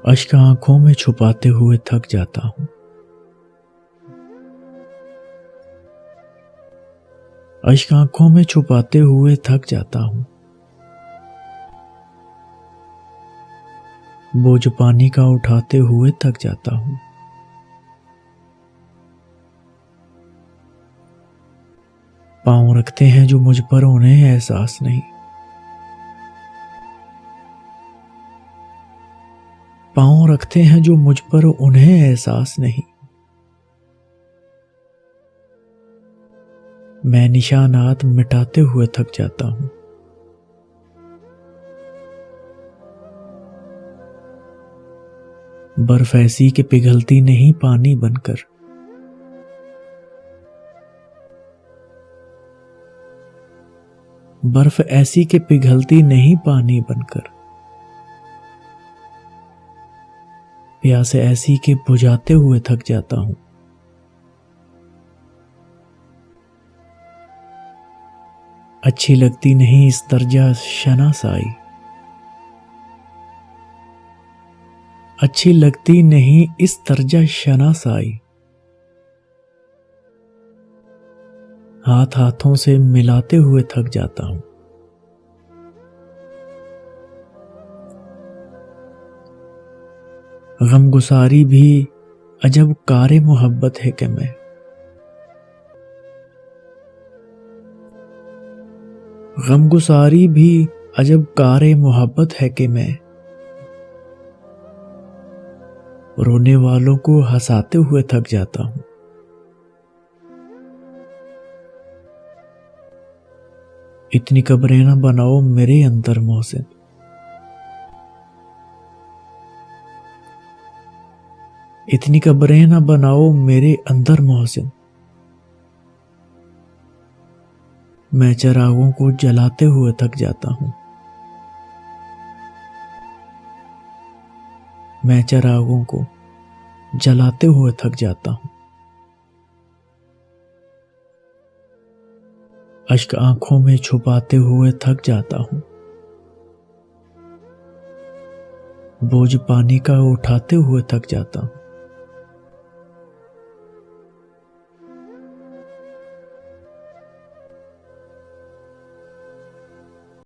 अश्क आंखों में छुपाते हुए थक जाता हूँ। अश्क आंखों में छुपाते हुए थक जाता हूँ। बोझ पानी का उठाते हुए थक जाता हूँ। पाँव रखते हैं जो मुझ पर उन्हें एहसास नहीं। पाँव रखते हैं जो मुझ पर उन्हें एहसास नहीं। मैं निशानात मिटाते हुए थक जाता हूँ। बर्फ ऐसी कि पिघलती नहीं पानी बनकर। बर्फ ऐसी कि पिघलती नहीं पानी बनकर। प्यास ऐसी कि बुझाते हुए थक जाता हूँ। अच्छी लगती नहीं इस दर्जा शनासाई। अच्छी लगती नहीं इस दर्जा शनासाई। हाथ हाथों से मिलाते हुए थक जाता हूँ। गमगुसारी भी अजब कारे मोहब्बत है कि मैं। गमगुसारी भी अजब कारे मोहब्बत है कि मैं। रोने वालों को हंसाते हुए थक जाता हूँ। इतनी कब्रें ना बनाओ मेरे अंदर मोहसिन। इतनी कब्रें ना बनाओ मेरे अंदर मोहसिन। मैं चिरागों को जलाते हुए थक जाता हूँ। मैं चिरागों को जलाते हुए थक जाता हूँ। अश्क आंखों में छुपाते हुए थक जाता हूँ। बोझ पानी का उठाते हुए थक जाता हूँ।